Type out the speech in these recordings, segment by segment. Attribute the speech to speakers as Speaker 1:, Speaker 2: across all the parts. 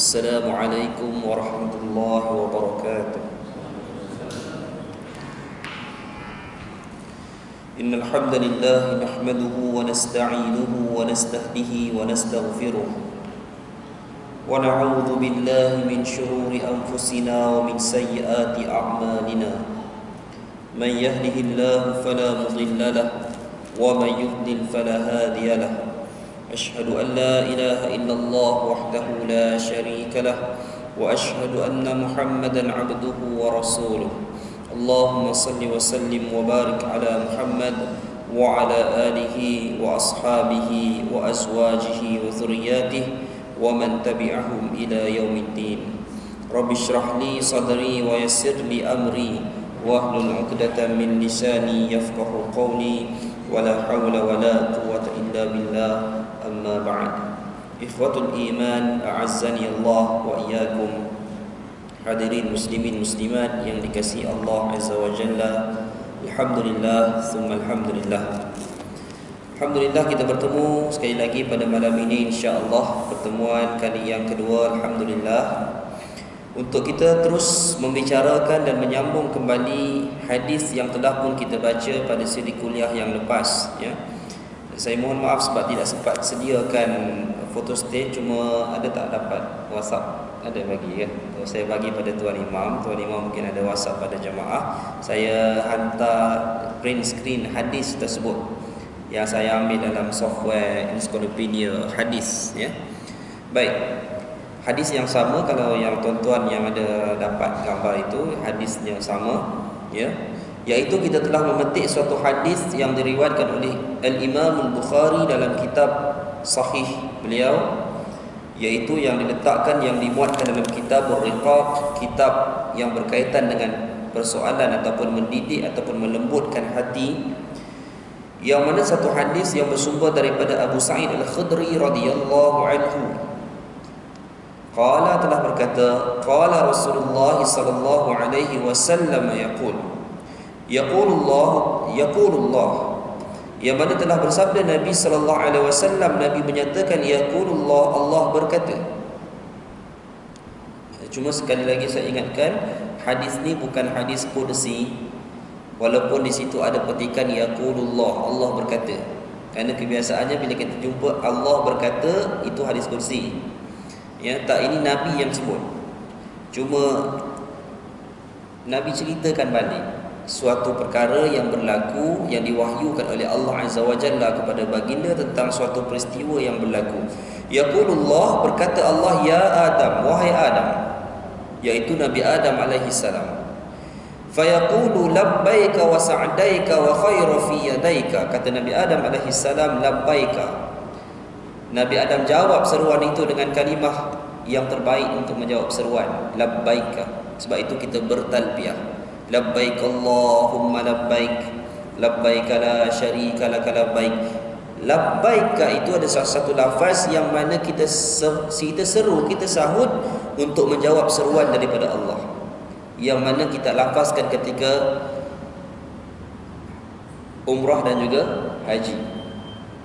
Speaker 1: Assalamualaikum warahmatullahi wabarakatuh. Innal hamdalillah nahmaduhu wa nasta'inuhu wa nastahdihi wa nastaghfiruh wa na'udzu billahi min shururi anfusina wa min sayyiati a'malina. Man yahdihillahu fala mudilla lahu wa man yudlil fala hadiya lahu. أشهد أن لا إله إلا الله وحده لا شريك له وأشهد أن محمدا عبده ورسوله. اللهم صل وسلم وبارك على محمد وعلى آله وأصحابه وأزواجه وذرياته ومن تبعهم إلى يوم الدين. رب اشرح لي صدري ويسر لي أمري واحلل عقدة من لساني يفقه قولي ولا حول ولا قوة إلا بالله. Amma ba'd. Ikhwatul iman, a'azzani Allah wa iyyakum. Hadirin muslimin muslimat yang dikasihi Allah Azza wa Jalla. Alhamdulillah, thumma alhamdulillah. Alhamdulillah kita bertemu sekali lagi pada malam ini, insya-Allah pertemuan kali yang kedua, alhamdulillah, untuk kita terus membicarakan dan menyambung kembali hadis yang telah pun kita baca pada siri kuliah yang lepas, ya. Saya mohon maaf sebab tidak sempat sediakan photostat, cuma ada tak dapat WhatsApp, ada bagi kan. Saya bagi pada Tuan Imam mungkin ada WhatsApp pada jemaah. Saya hantar print screen hadis tersebut yang saya ambil dalam software Encyclopedia Hadis, ya. Baik. Hadis yang sama, kalau yang tuan-tuan yang ada dapat gambar itu hadis yang sama, ya. Iaitu kita telah memetik suatu hadis yang diriwayatkan oleh Al-Imam Al-Bukhari dalam kitab sahih beliau, iaitu yang diletakkan, yang dimuatkan dalam kitab Ar-Riqaq, kitab yang berkaitan dengan persoalan ataupun mendidik ataupun melembutkan hati, yang mana satu hadis yang bersumber daripada Abu Sa'id Al-Khudri radhiyallahu anhu. Qala, telah berkata, qala Rasulullah sallallahu alaihi wasallam yaqulullah, yang mana telah bersabda Nabi sallallahu alaihi wasallam, Nabi menyatakan yaqulullah, Allah berkata. Cuma sekali lagi saya ingatkan, hadis ni bukan hadis qudsi, walaupun di situ ada petikan yaqulullah, Allah berkata. Kerana kebiasaannya bila kita jumpa Allah berkata, itu hadis qudsi. Ya, tak, ini Nabi yang sebut. Cuma Nabi ceritakan balik suatu perkara yang berlaku, yang diwahyukan oleh Allah Azza wa Jalla kepada baginda tentang suatu peristiwa yang berlaku. Yaqulullah, berkata Allah, ya Adam, wahai Adam, iaitu Nabi Adam alaihi salam. Fayaqulu labbaika wa sa'daika wa khairu fi yadaika. Kata Nabi Adam alaihi salam, labbaika. Nabi Adam jawab seruan itu dengan kalimah yang terbaik untuk menjawab seruan, labbaika. Sebab itu kita bertalbiyah, labbaik Allahumma labbaik, labbaik la syarika laka labbaik. Labbaik itu ada satu lafaz yang mana kita seru, kita sahut untuk menjawab seruan daripada Allah, yang mana kita lafazkan ketika umrah dan juga haji.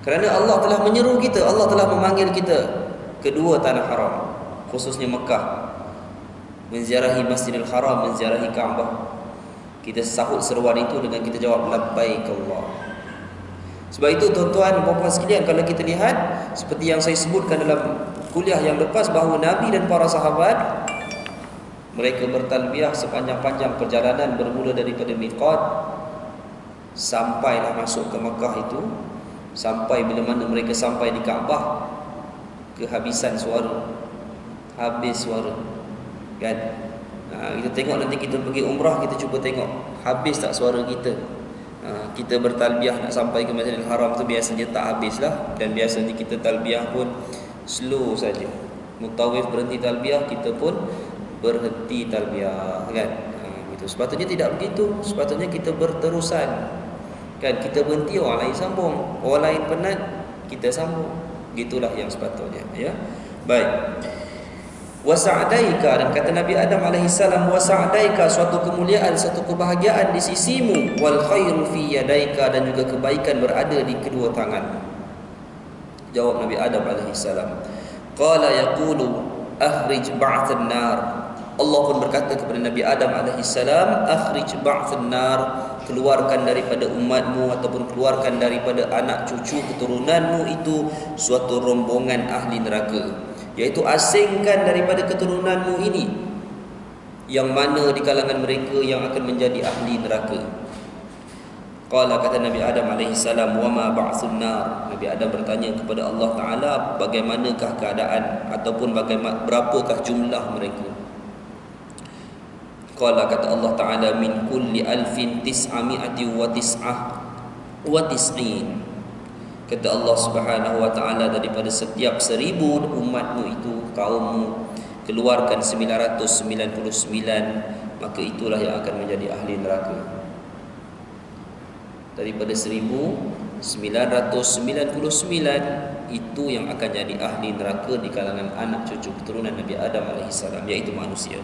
Speaker 1: Kerana Allah telah menyeru kita, Allah telah memanggil kita kedua tanah haram, khususnya Mekah, menziarahi Masjidil Haram, menziarahi Kaabah. Kita sahut seruan itu dengan kita jawab labbaik Allah. Sebab itu tuan-tuan dan puan-puan sekalian, kalau kita lihat seperti yang saya sebutkan dalam kuliah yang lepas, bahawa Nabi dan para sahabat, mereka bertalbiyah sepanjang-panjang perjalanan, bermula daripada miqat sampailah masuk ke Mekah itu, sampai bila mana mereka sampai di Kaabah, kehabisan suara, habis suara, kan? Kita tengok nanti kita pergi umrah, kita cuba tengok habis tak suara kita. Kita bertalbiyah nak sampai ke Masjidil Haram tu biasanya tak habislah, dan biasanya kita talbiyah pun slow saja. Mutawif berhenti talbiyah, kita pun berhenti talbiyah, kan? Gitu. Sepatutnya tidak begitu. Sepatutnya kita berterusan, kan? Kita berhenti, orang lain sambung, orang lain penat, kita sambung. Gitulah yang sepatutnya, ya. Baik. Wasa'daika, dan kata Nabi Adam alaihi salam, wasa'daika, suatu kemuliaan, suatu kebahagiaan di sisimu, wal khairu fi yadaika, dan juga kebaikan berada di kedua tangan. Jawab Nabi Adam alaihi salam. Qala yaqulu, akhrij ba'than nar. Allah pun berkata kepada Nabi Adam alaihissalam, akhrij ba'than nar, keluarkan daripada umatmu ataupun keluarkan daripada anak cucu keturunanmu itu suatu rombongan ahli neraka, iaitu asingkan daripada keturunanmu ini yang mana di kalangan mereka yang akan menjadi ahli neraka. Qala, kata Nabi Adam alaihissalam, wa ma ba'thun nar. Nabi Adam bertanya kepada Allah Ta'ala, bagaimanakah keadaan ataupun berapakah jumlah mereka. Qala, kata Allah Ta'ala, min kulli alfin tis'ami'ati wa tis'in. Kata Allah Subhanahu wa Ta'ala, daripada setiap 1000 umatmu itu, kaummu, keluarkan 999, maka itulah yang akan menjadi ahli neraka. Daripada 1999 itu yang akan jadi ahli neraka di kalangan anak cucu keturunan Nabi Adam alaihissalam, iaitu manusia.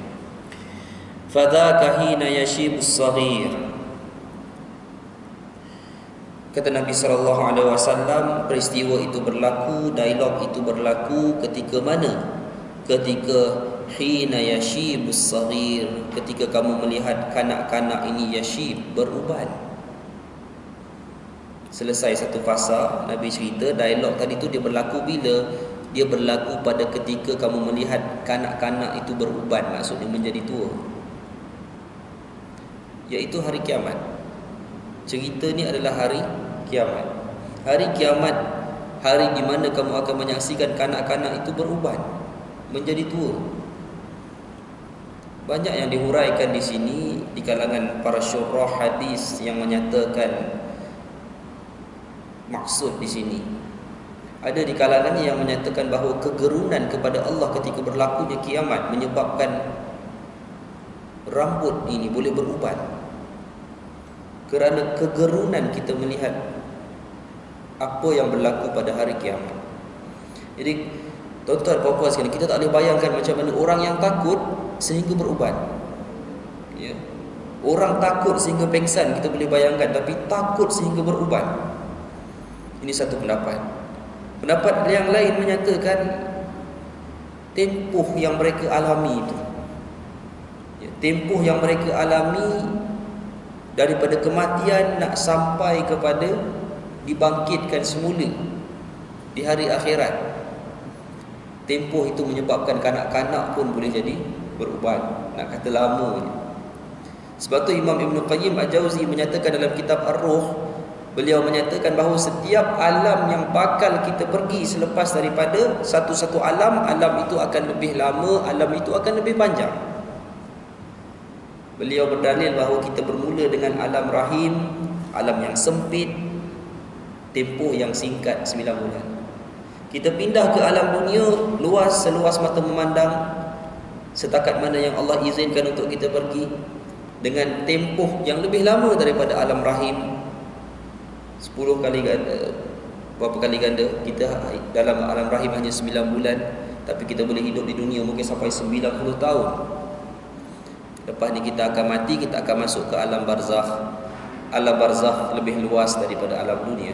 Speaker 1: Fadzaka hina yashibus saghir. Kata Nabi SAW, peristiwa itu berlaku, dialog itu berlaku ketika mana? Ketika hina yashibus saghir, ketika kamu melihat kanak-kanak ini yashib, beruban. Selesai satu fasa, Nabi cerita dialog tadi tu dia berlaku bila? Dia berlaku pada ketika kamu melihat kanak-kanak itu beruban, maksudnya menjadi tua, iaitu hari kiamat. Cerita ni adalah hari kiamat. Hari kiamat, hari di mana kamu akan menyaksikan kanak-kanak itu beruban, menjadi tua. Banyak yang dihuraikan di sini di kalangan para syurah hadis yang menyatakan maksud di sini. Ada di kalangan yang menyatakan bahawa kegerunan kepada Allah ketika berlakunya kiamat menyebabkan rambut ini boleh beruban. Kerana kegerunan kita melihat apa yang berlaku pada hari kiamat. Jadi tuan-tuan puan-puan sekalian, kita tak boleh bayangkan macam mana orang yang takut sehingga beruban. Ya. Orang takut sehingga pengsan kita boleh bayangkan, tapi takut sehingga beruban. Ini satu pendapat. Pendapat yang lain menyatakan tempoh yang mereka alami itu, ya, tempoh yang mereka alami daripada kematian nak sampai kepada dibangkitkan semula di hari akhirat, tempoh itu menyebabkan kanak-kanak pun boleh jadi beruban. Nak kata lamanya. Sebab tu Imam Ibn Qayyim Al-Jauzi menyatakan dalam kitab Ar-Ruh, beliau menyatakan bahawa setiap alam yang bakal kita pergi selepas daripada satu-satu alam, alam itu akan lebih lama, alam itu akan lebih panjang. Beliau berdalil bahawa kita bermula dengan alam rahim, alam yang sempit, tempoh yang singkat 9 bulan. Kita pindah ke alam dunia, luas seluas mata memandang, setakat mana yang Allah izinkan untuk kita pergi, dengan tempoh yang lebih lama daripada alam rahim. 10 kali ganda, berapa kali ganda. Kita dalam alam rahim hanya 9 bulan, tapi kita boleh hidup di dunia mungkin sampai 90 tahun. Lepas ni kita akan mati, kita akan masuk ke alam barzakh. Alam barzakh lebih luas daripada alam dunia.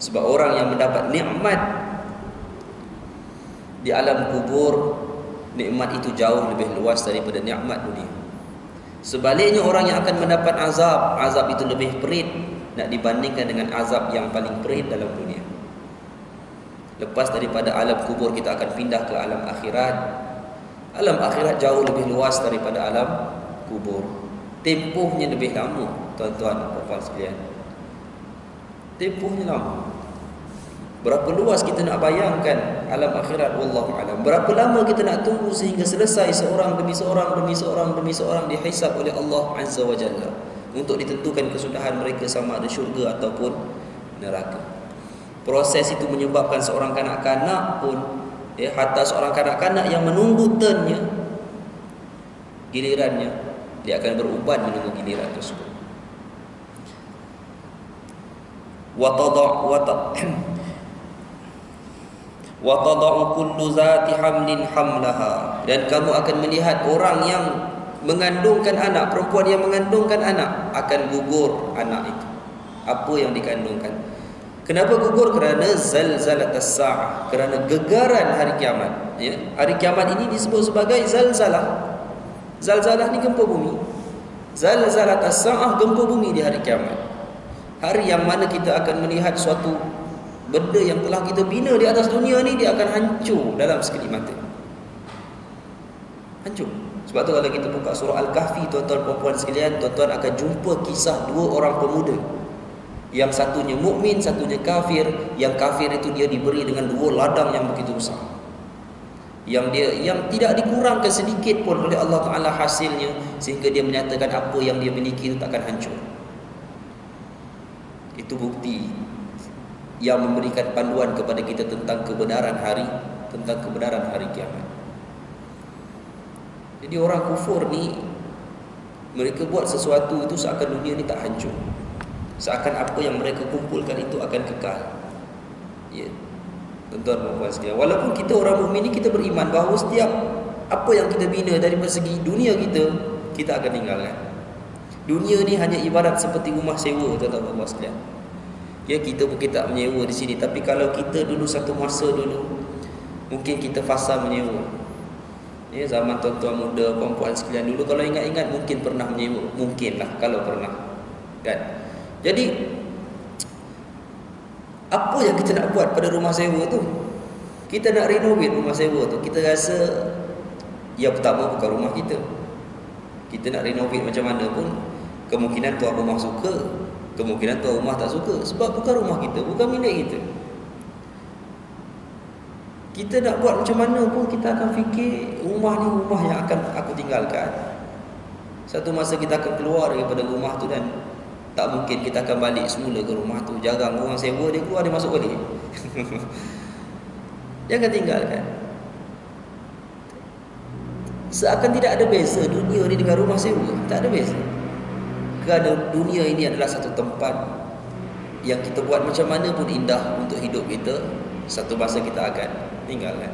Speaker 1: Sebab orang yang mendapat nikmat di alam kubur, nikmat itu jauh lebih luas daripada nikmat dunia. Sebaliknya orang yang akan mendapat azab, azab itu lebih perit nak dibandingkan dengan azab yang paling perit dalam dunia. Lepas daripada alam kubur, kita akan pindah ke alam akhirat. Alam akhirat jauh lebih luas daripada alam kubur. Tempohnya lebih lama, tuan-tuan dan puan-puan sekalian. Tempohnya lama. Berapa luas kita nak bayangkan alam akhirat, wallahu alam. Berapa lama kita nak tunggu sehingga selesai seorang demi seorang demi seorang demi seorang dihisab oleh Allah Azza wa Jalla untuk ditentukan kesudahan mereka sama ada syurga ataupun neraka. Proses itu menyebabkan seorang kanak-kanak pun, ya, hatta seorang kanak-kanak yang menunggu turnnya, gilirannya, dia akan beruban menunggu giliran tersebut. Wa tada'u kullu zati hamlin hamlaha, dan kamu akan melihat orang yang mengandungkan anak, perempuan yang mengandungkan anak akan gugur anak itu, apa yang dikandungkan. Kenapa gugur? Kerana zalzalatas sa'ah, kerana gegaran hari kiamat. Ya, hari kiamat ini disebut sebagai zalzalah. Zalzalah ni gempa bumi. Zalzalatas sa'ah, gempa bumi di hari kiamat. Hari yang mana kita akan melihat suatu benda yang telah kita bina di atas dunia ni, dia akan hancur dalam sekelip mata. Hancur. Sebab tu kalau kita buka surah Al-Kahfi, tuan-tuan puan-puan sekalian, tuan-tuan akan jumpa kisah dua orang pemuda. Yang satunya mukmin, satunya kafir. Yang kafir itu dia diberi dengan dua ladang yang begitu besar, yang tidak dikurangkan sedikit pun oleh Allah Ta'ala hasilnya, sehingga dia menyatakan apa yang dia miliki itu takkan hancur. Itu bukti yang memberikan panduan kepada kita tentang kebenaran hari kiamat. Jadi orang kufur ni, mereka buat sesuatu itu seakan dunia ni tak hancur, seakan apa yang mereka kumpulkan itu akan kekal. Ya, tuan-tuan dan puan sekalian, walaupun kita orang mukmin ni, kita beriman bahawa setiap apa yang kita bina dari segi dunia kita akan tinggalkan. Dunia ni hanya ibarat seperti rumah sewa, tuan-tuan dan puan sekalian. Ya, kita mungkin tak menyewa di sini, tapi kalau kita dulu satu masa dulu, mungkin kita fasa menyewa. Ya, zaman tuan-tuan muda, puan-puan sekalian dulu, kalau ingat-ingat mungkin pernah menyewa, mungkinlah kalau pernah, kan? Jadi apa yang kita nak buat pada rumah sewa tu? Kita nak renovate rumah sewa tu. Kita rasa yang pertama bukan rumah kita. Kita nak renovate macam mana pun, kemungkinan tuan rumah suka, kemungkinan tuan rumah tak suka. Sebab bukan rumah kita, bukan milik kita. Kita nak buat macam mana pun, kita akan fikir rumah ni rumah yang akan aku tinggalkan. Satu masa kita akan keluar daripada rumah tu, dan tak mungkin kita akan balik semula ke rumah tu. Jarang orang sewa, dia keluar, dia masuk balik. Jangan tinggalkan. Seakan tidak ada beza dunia ni dengan rumah sewa. Tak ada beza. Kerana dunia ini adalah satu tempat yang kita buat macam mana pun indah untuk hidup kita, satu masa kita akan tinggalkan.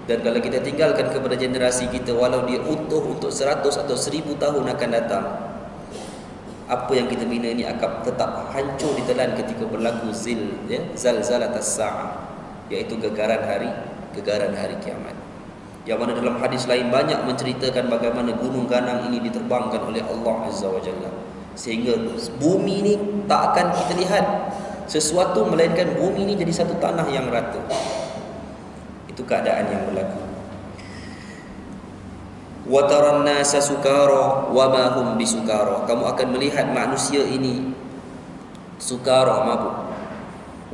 Speaker 1: Dan kalau kita tinggalkan kepada generasi kita, walau dia utuh untuk 100 atau 1000 tahun akan datang, apa yang kita bina ini akan tetap hancur ditelan ketika berlaku zalzalatas sa'ah, iaitu gegaran hari kiamat. Yang mana dalam hadis lain banyak menceritakan bagaimana gunung ganang ini diterbangkan oleh Allah Azza wa Jalla, sehingga bumi ini tak akan kita lihat sesuatu melainkan bumi ini jadi satu tanah yang rata. Itu keadaan yang berlaku. Wa taran nasa sukara wa ma hum bisukara. Kamu akan melihat manusia ini sukara, mabuk.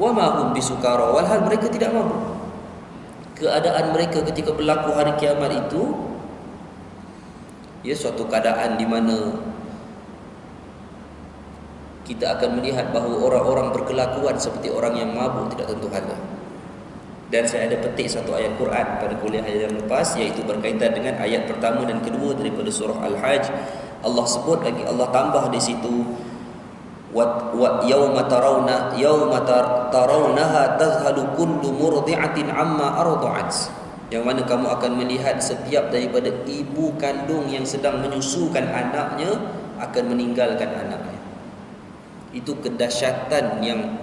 Speaker 1: Wa ma hum bisukara, walhal mereka tidak mabuk. Keadaan mereka ketika berlaku hari kiamat itu, ya, suatu keadaan di mana kita akan melihat bahawa orang-orang berkelakuan seperti orang yang mabuk tidak tentu hala. Dan saya ada petik satu ayat Quran pada kuliah yang lepas, iaitu berkaitan dengan ayat pertama dan kedua daripada surah Al-Hajj. Allah sebut lagi, Allah tambah di situ, wa yauma tarawnaha tazhalu kullu murdi'atin amma arda'at. Yang mana kamu akan melihat setiap daripada ibu kandung yang sedang menyusukan anaknya akan meninggalkan anaknya. Itu kedahsyatan yang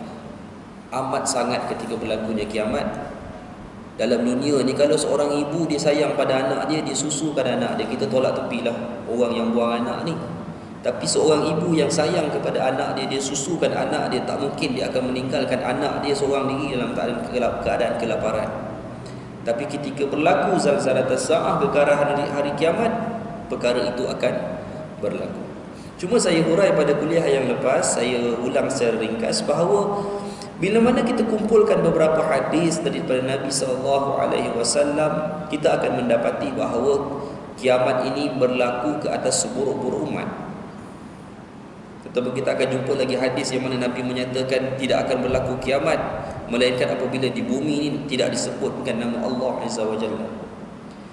Speaker 1: amat sangat ketika berlakunya kiamat. Dalam dunia ni, kalau seorang ibu dia sayang pada anak dia, dia susukan anak dia, kita tolak tepilah orang yang buang anak ni. Tapi seorang ibu yang sayang kepada anak dia, dia susukan anak dia, tak mungkin dia akan meninggalkan anak dia seorang diri dalam keadaan kelaparan. Tapi ketika berlaku zalzalatas sa'ah, gegaran hari kiamat, perkara itu akan berlaku. Cuma saya hurai pada kuliah yang lepas, saya ulang secara ringkas bahawa bila mana kita kumpulkan beberapa hadis daripada Nabi SAW, kita akan mendapati bahawa kiamat ini berlaku ke atas seburuk-buruk umat. Tetapi kita akan jumpa lagi hadis yang mana Nabi menyatakan tidak akan berlaku kiamat melainkan apabila di bumi ini tidak disebutkan nama Allah Azza wa Jalla.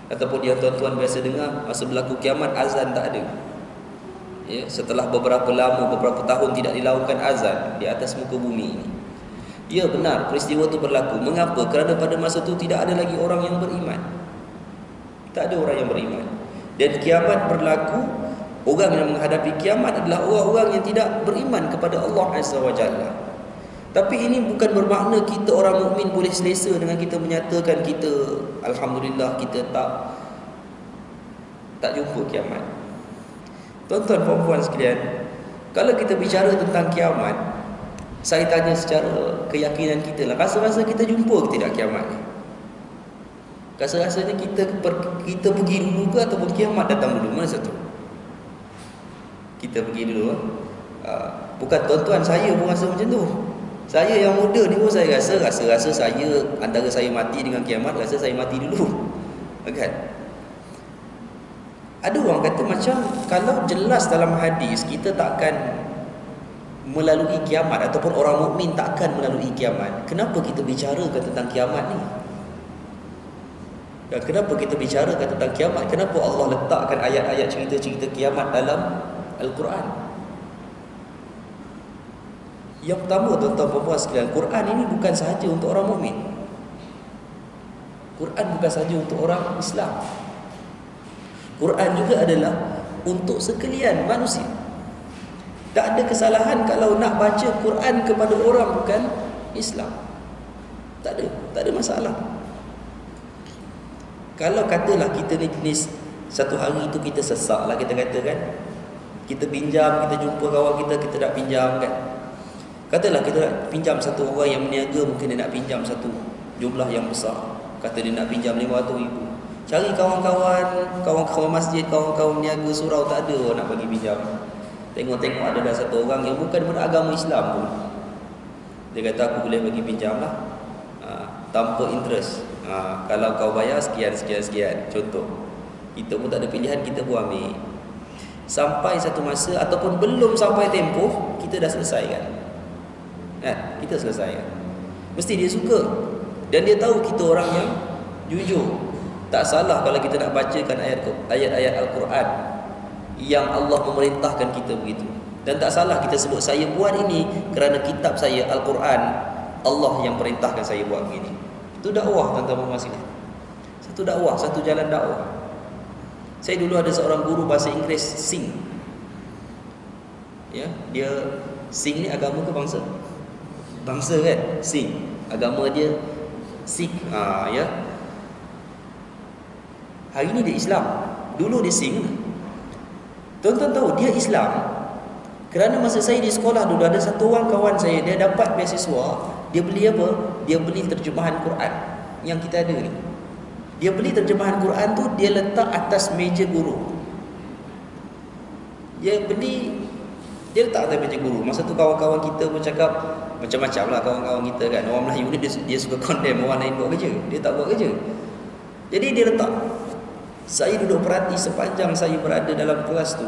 Speaker 1: Ataupun yang tuan-tuan biasa dengar, masa berlaku kiamat azan tak ada. Ya, setelah beberapa tahun tidak dilakukan azan di atas muka bumi ini. Ya, benar, peristiwa itu berlaku. Mengapa? Kerana pada masa itu tidak ada lagi orang yang beriman. Tak ada orang yang beriman. Dan kiamat berlaku Orang yang menghadapi kiamat adalah orang-orang yang tidak beriman kepada Allah Azza wa Jalla. Tapi ini bukan bermakna kita orang mukmin boleh selesa dengan kita menyatakan kita alhamdulillah kita tak jumpa kiamat. Tuan-tuan dan puan sekalian, kalau kita bicara tentang kiamat, saya tanya secara keyakinan kita lah, rasa-rasa kita jumpa ke tidak kiamat ni? Rasa-rasanya kita pergi dulu ke ataupun kiamat datang dulu? Mana satu? Kita pergi dulu. Bukan tuan-tuan, saya pun rasa macam tu. Saya yang muda ni pun saya rasa saya antara saya mati dengan kiamat, rasa saya mati dulu. Kan? Ada orang kata macam kalau jelas dalam hadis kita takkan melalui kiamat ataupun orang mukmin takkan melalui kiamat, kenapa kita bicarakan tentang kiamat ni? Dan kenapa kita bicarakan tentang kiamat? Kenapa Allah letakkan ayat-ayat cerita-cerita kiamat dalam Al-Quran? Yang pertama, tuan-tuan dan puan sekalian, Quran ini bukan sahaja untuk orang mukmin. Quran bukan sahaja untuk orang Islam. Quran juga adalah untuk sekalian manusia. Tak ada kesalahan kalau nak baca Quran kepada orang bukan Islam. Tak ada masalah. Kalau katalah kita ni jenis satu hari itu kita sesak lah, kita katakan, kita pinjam, kita jumpa kawan kita nak pinjam kan. Katalah kita nak pinjam satu orang yang meniaga, mungkin dia nak pinjam satu jumlah yang besar. Kata dia nak pinjam 500,000. Cari kawan-kawan masjid, kawan-kawan meniaga surau, tak ada orang nak bagi pinjam. Tengok-tengok ada satu orang yang bukan beragama Islam pun. Dia kata aku boleh bagi pinjam lah, tanpa interest. Kalau kau bayar sekian. Contoh. Kita pun tak ada pilihan, kita pun ambil. Sampai satu masa ataupun belum sampai tempoh, kita dah selesaikan. Kita selesaikan. Mesti dia suka. Dan dia tahu kita orang yang jujur. Tak salah kalau kita nak bacakan ayat-ayat Al-Quran yang Allah memerintahkan kita begitu. Dan tak salah kita sebut saya buat ini kerana kitab saya Al-Quran, Allah yang perintahkan saya buat begini. Itu dakwah, tuan-tuan dan puan. Satu dakwah, satu jalan dakwah. Saya dulu ada seorang guru bahasa Inggeris Sing. Ya, dia Sing ni agama ke bangsa? Bangsa kan? Sing. Agama dia Sikh. Ya. Hari ni dia Islam. Dulu dia Sing. Tuan-tuan tahu dia Islam kerana masa saya di sekolah dulu ada satu orang kawan saya, dia dapat beasiswa, dia beli apa? Dia beli terjemahan Quran yang kita ada ni. Dia beli terjemahan Quran tu, dia letak atas meja guru. Dia letak atas meja guru. Masa tu kawan-kawan kita pun cakap macam-macam lah kawan-kawan kita kan. Orang Melayu ni dia suka condemn orang lain buat kerja. Dia tak buat kerja. Jadi dia letak. Saya duduk perhati sepanjang saya berada dalam kelas tu.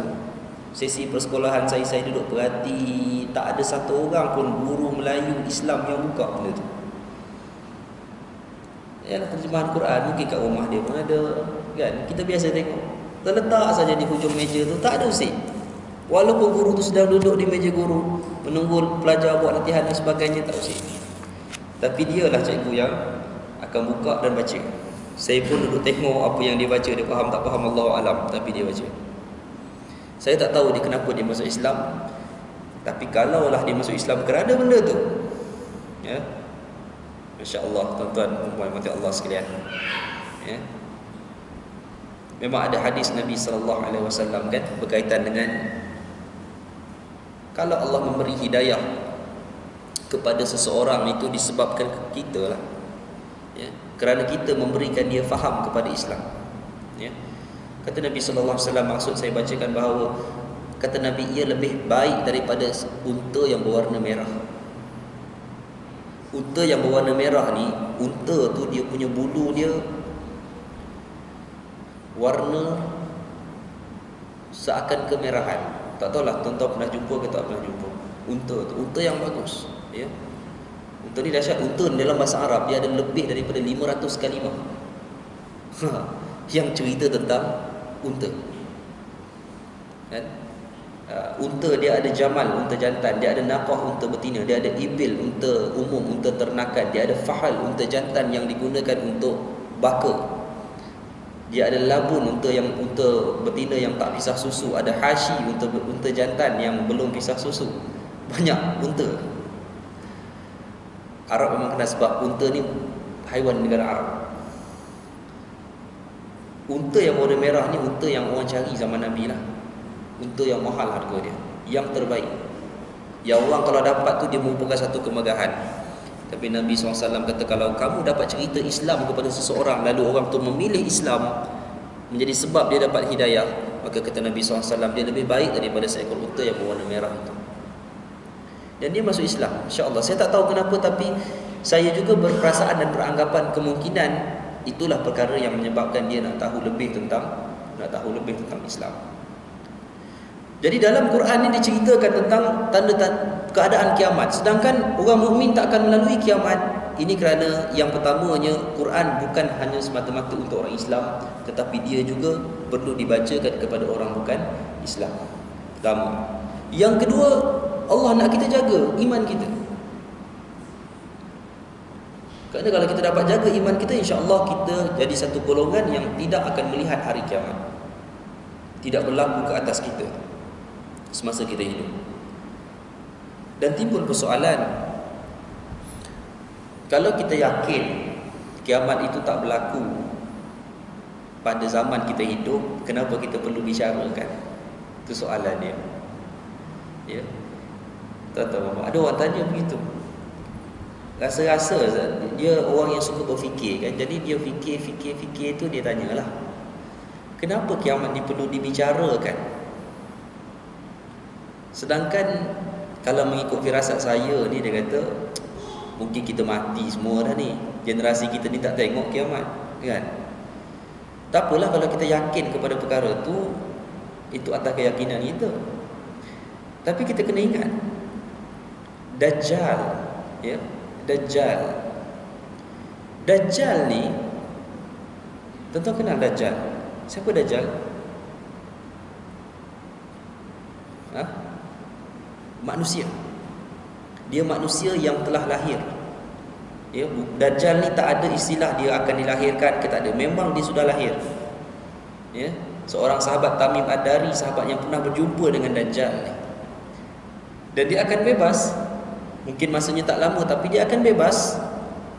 Speaker 1: Sesi persekolahan saya duduk perhati, tak ada satu orang pun guru Melayu Islam yang buka benda tu. Ya, terjemahan Quran mungkin kat rumah dia pun ada kan. Kita biasa tengok. Terletak saja di hujung meja tu, tak ada usik. Walaupun guru tu sedang duduk di meja guru, menunggu pelajar buat latihan dan sebagainya, tak usik. Tapi dialah cikgu yang akan buka dan baca. Saya pun duduk tengok apa yang dia baca, dia faham tak faham Allahu alam, tapi dia baca. Saya tak tahu dia kenapa dia masuk Islam. Tapi kalaulah dia masuk Islam kerana benda tu, ya, masya-Allah, tuan-tuan dan puan mati Allah sekalian. Ya. Memang ada hadis Nabi sallallahu alaihi wasallam kan berkaitan dengan kalau Allah memberi hidayah kepada seseorang itu disebabkan kita lah. Ya, kerana kita memberikan dia faham kepada Islam. Ya. Kata Nabi sallallahu alaihi wasallam, maksud saya bacakan bahawa kata Nabi, ia lebih baik daripada unta yang berwarna merah. Unta yang berwarna merah ni, unta tu dia punya bulu dia warna seakan kemerahan. Tak tahulah tuan-tuan pernah jumpa ke tak pernah jumpa. Unta tu, unta yang bagus, ya. Unta ni dahsyat. Unta dalam bahasa Arab dia ada lebih daripada 500 kalimah yang cerita tentang unta. Kan? Unta dia ada jamal, unta jantan, dia ada naqah, unta betina, dia ada ibil, unta umum, unta ternakan, dia ada fahal, unta jantan yang digunakan untuk baka.
Speaker 2: Dia ada labun unta betina yang tak pisah susu, ada hashi unta jantan yang belum pisah susu. Banyak unta. Arab memang kenal sebab unta ni haiwan negara Arab. Unta yang warna merah ni unta yang orang cari zaman Nabi lah. Unta yang mahal harga dia, yang terbaik. Yang orang kalau dapat tu dia merupakan satu kemegahan. Tapi Nabi SAW kata, kalau kamu dapat cerita Islam kepada seseorang, lalu orang tu memilih Islam menjadi sebab dia dapat hidayah, maka kata Nabi SAW, dia lebih baik daripada seekor unta yang berwarna merah itu. Dan dia masuk Islam, insya-Allah. Saya tak tahu kenapa, tapi saya juga berperasaan dan beranggapan kemungkinan itulah perkara yang menyebabkan dia nak tahu lebih tentang Islam. Jadi dalam Quran ini diceritakan tentang tanda-tanda keadaan kiamat. Sedangkan orang mukmin tak akan melalui kiamat. Ini kerana yang pertamanya, Quran bukan hanya semata-mata untuk orang Islam, tetapi dia juga perlu dibacakan kepada orang bukan Islam. Pertama. Yang kedua, Allah nak kita jaga iman kita. Kerana kalau kita dapat jaga iman kita, insya-Allah kita jadi satu golongan yang tidak akan melihat hari kiamat. Tidak berlaku ke atas kita semasa kita hidup. Dan timbul persoalan, kalau kita yakin kiamat itu tak berlaku pada zaman kita hidup, kenapa kita perlu bicarakan? Itu soalan dia. Ya. Tahu-tahu ada orang tanya begitu. Rasa-rasa dia orang yang suka berfikir kan. Jadi dia fikir tu dia tanyalah, kenapa kiamat ni perlu dibicarakan? Sedangkan kalau mengikut firasat saya ni, dia kata mungkin kita mati semua dah ni, generasi kita ni tak tengok kiamat kan. Tak apalah kalau kita yakin kepada perkara tu, itu atas keyakinan kita. Tapi kita kena ingat Dajjal, ya, Dajjal ni, tuan-tuan kenal Dajjal? Siapa Dajjal? Manusia. Dia manusia yang telah lahir. Ya, Dajjal ni tak ada istilah dia akan dilahirkan ke, tak ada. Memang dia sudah lahir. Ya, seorang sahabat Tamim Ad-Dari, sahabat yang pernah berjumpa dengan Dajjal ni. Dan dia akan bebas. Mungkin masanya tak lama, tapi dia akan bebas.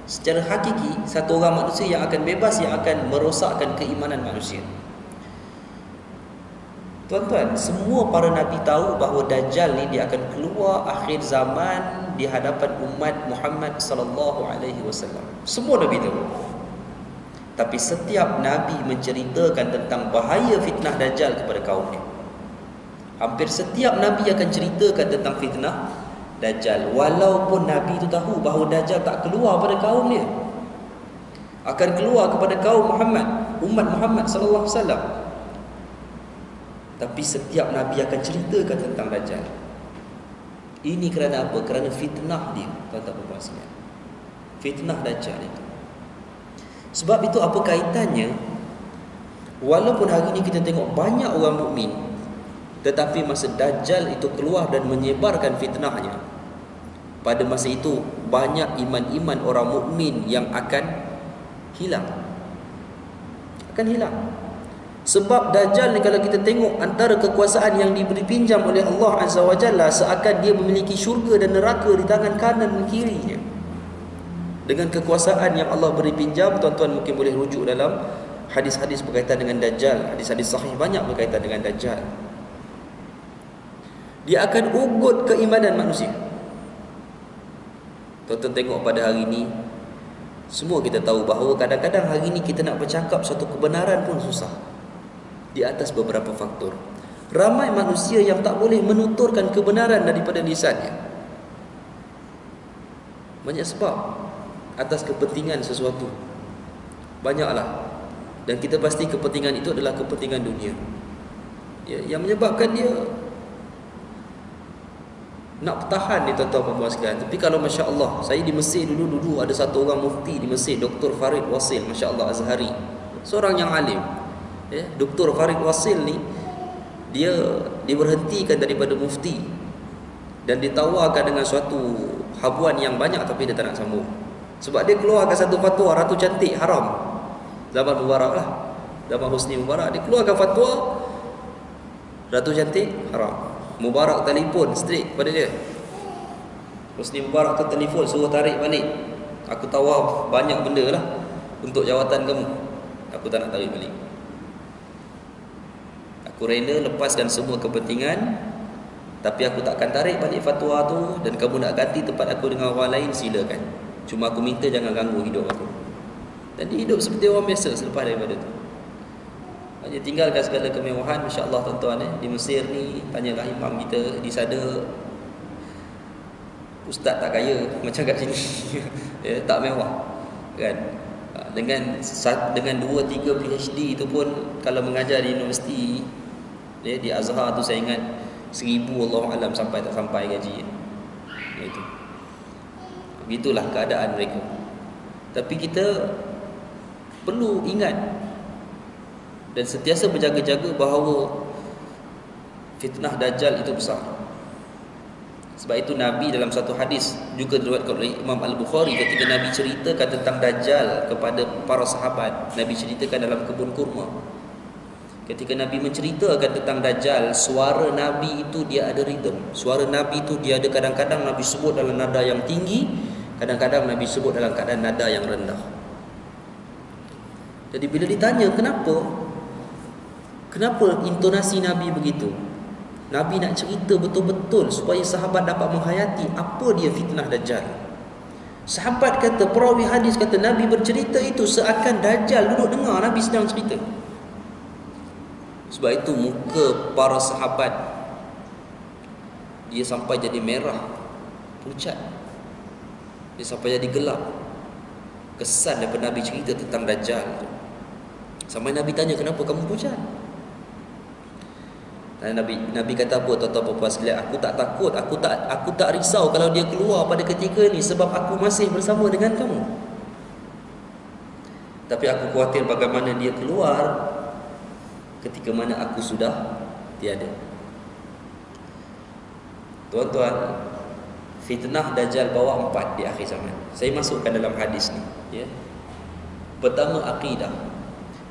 Speaker 2: Secara hakiki, satu orang manusia yang akan bebas, yang akan merosakkan keimanan manusia. Tuan-tuan, semua para Nabi tahu bahawa Dajjal ni dia akan keluar akhir zaman di hadapan umat Muhammad sallallahu alaihi wasallam. Semua Nabi tahu. Tapi setiap Nabi menceritakan tentang bahaya fitnah Dajjal kepada kaumnya. Hampir setiap Nabi akan ceritakan tentang fitnah Dajjal, walaupun Nabi itu tahu bahawa Dajjal tak keluar pada kaum dia, akan keluar kepada kaum Muhammad, umat Muhammad sallallahu alaihi wasallam. Tapi setiap Nabi akan ceritakan tentang Dajjal. Ini kerana apa? Kerana fitnah dia, tuan-tuan dan puan-puan. Fitnah Dajjal itu. Sebab itu apa kaitannya? Walaupun hari ini kita tengok banyak orang mukmin, tetapi masa Dajjal itu keluar dan menyebarkan fitnahnya, pada masa itu banyak iman-iman orang mukmin yang akan hilang. Akan hilang. Sebab Dajjal ni kalau kita tengok, antara kekuasaan yang diberi pinjam oleh Allah Azza wa Jalla, seakan dia memiliki syurga dan neraka di tangan kanan dan kirinya. Dengan kekuasaan yang Allah beri pinjam, tuan-tuan mungkin boleh rujuk dalam hadis-hadis berkaitan dengan Dajjal. Hadis-hadis sahih banyak berkaitan dengan Dajjal. Dia akan ugut keimanan manusia. Tuan-tuan tengok pada hari ini, semua kita tahu bahawa kadang-kadang hari ini kita nak bercakap satu kebenaran pun susah. Di atas beberapa faktor. Ramai manusia yang tak boleh menuturkan kebenaran daripada lisannya. Banyak sebab. Atas kepentingan sesuatu. Banyaklah. Dan kita pasti kepentingan itu adalah kepentingan dunia. Ya, yang menyebabkan dia nak bertahan ni, tuan-tuan dan puan-puan sekalian. Tapi kalau Masya Allah, saya di Mesir dulu ada satu orang mufti di Mesir, Dr. Farid Wasil, Masya Allah, Azhari. Seorang yang alim. Ya, Dr. Farid Wasil ni dia diberhentikan daripada mufti dan ditawarkan dengan suatu habuan yang banyak, tapi dia tak nak sambung. Sebab dia keluarkan satu fatwa Ratu Cantik haram zaman Mubarak lah. zaman Husni Mubarak, dia keluarkan fatwa Ratu Cantik haram. Mubarak telefon straight pada dia. Husni Mubarak tu telefon suruh tarik balik. Aku tawar banyak benda lah untuk jawatan kamu, aku tak nak tarik balik. Aku rela lepaskan semua kepentingan, tapi aku takkan tarik balik fatwa tu. Dan kamu nak ganti tempat aku dengan orang lain, silakan. Cuma aku minta jangan ganggu hidup aku. Dan dia hidup seperti orang biasa selepas daripada tu. Dia tinggalkan segala kemewahan. InsyaAllah tuan-tuan, di Mesir ni, tanyalah imam kita di sana, ustaz tak kaya macam kat sini. Ya, tak mewah kan. Dengan 2-3 PhD itu pun, kalau mengajar di universiti, ya, di Azhar tu saya ingat 1000 Allah alam sampai tak sampai gaji. Itu. Begitulah keadaan mereka. Tapi kita perlu ingat dan sentiasa berjaga-jaga bahawa fitnah Dajjal itu besar. Sebab itu Nabi dalam satu hadis juga diriwayatkan oleh Imam Al-Bukhari, ketika Nabi ceritakan tentang Dajjal kepada para sahabat, Nabi ceritakan dalam kebun kurma. Ketika Nabi menceritakan tentang Dajjal, suara Nabi itu dia ada rhythm. Suara Nabi itu dia ada, kadang-kadang Nabi sebut dalam nada yang tinggi, kadang-kadang Nabi sebut dalam keadaan nada yang rendah. Jadi bila ditanya kenapa intonasi Nabi begitu, Nabi nak cerita betul-betul supaya sahabat dapat menghayati apa dia fitnah Dajjal. Sahabat kata, perawi hadis kata, Nabi bercerita itu seakan Dajjal duduk dengar Nabi sedang cerita. Sebab itu muka para sahabat dia sampai jadi merah, pucat. Dia sampai jadi gelap. Kesan daripada Nabi cerita tentang Dajjal. Sampai Nabi tanya, kenapa kamu pucat? Dan Nabi kata apa, tuan-tuan puan sekalian, aku tak takut, aku tak risau kalau dia keluar pada ketika ni, sebab aku masih bersama dengan kamu. Tapi aku khawatir bagaimana dia keluar ketika mana aku sudah tiada. Tuan-tuan, fitnah Dajjal bawa 4 di akhir zaman. Saya masukkan dalam hadis ni, ya. Pertama, akidah.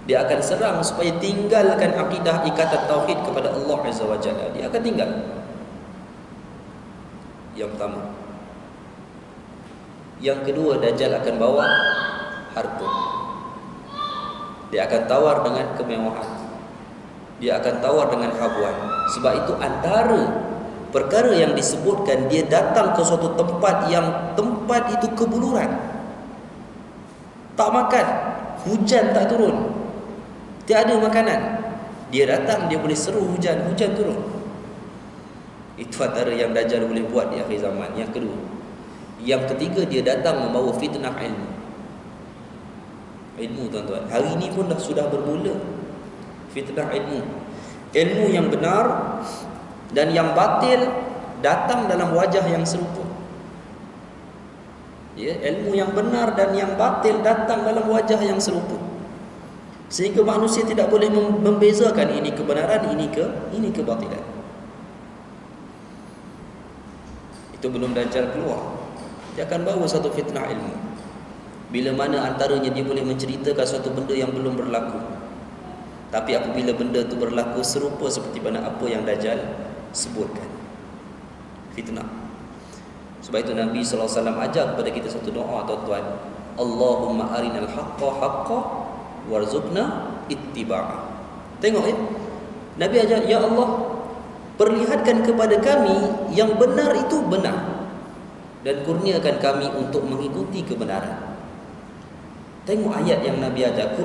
Speaker 2: Dia akan serang supaya tinggalkan akidah ikatan tauhid kepada Allah Azza wa Jalla. Dia akan tinggal. Yang pertama. Yang kedua, Dajjal akan bawa harta. Dia akan tawar dengan kemewahan. Dia akan tawar dengan habuan. Sebab itu antara perkara yang disebutkan, dia datang ke suatu tempat yang tempat itu kebuluran, tak makan, hujan tak turun, tiada makanan. Dia datang, dia boleh seru hujan, hujan turun. Itu antara yang Dajjal boleh buat di akhir zaman. Yang kedua. Yang ketiga, dia datang membawa fitnah ilmu. Ilmu, tuan-tuan, hari ini pun sudah bermula fitnah ilmu. Ilmu yang benar dan yang batil datang dalam wajah yang serupa. Ya, ilmu yang benar dan yang batil datang dalam wajah yang serupa. Sehingga manusia tidak boleh membezakan ini kebenaran, ini kebatilan. Itu belum Dajjal keluar. Dia akan bawa satu fitnah ilmu. Bila mana antaranya dia boleh menceritakan suatu benda yang belum berlaku. Tapi apabila benda itu berlaku serupa seperti mana apa yang Dajjal sebutkan. Fitnah. Sebab itu Nabi SAW ajar kepada kita satu doa, tuan-tuan. Allahumma arinal haqqa haqqa warzuqna ittiba'ah. Tengok ya. Nabi ajar, ya Allah, perlihatkan kepada kami yang benar itu benar, dan kurniakan kami untuk mengikuti kebenaran. Tengok ayat yang Nabi ajar,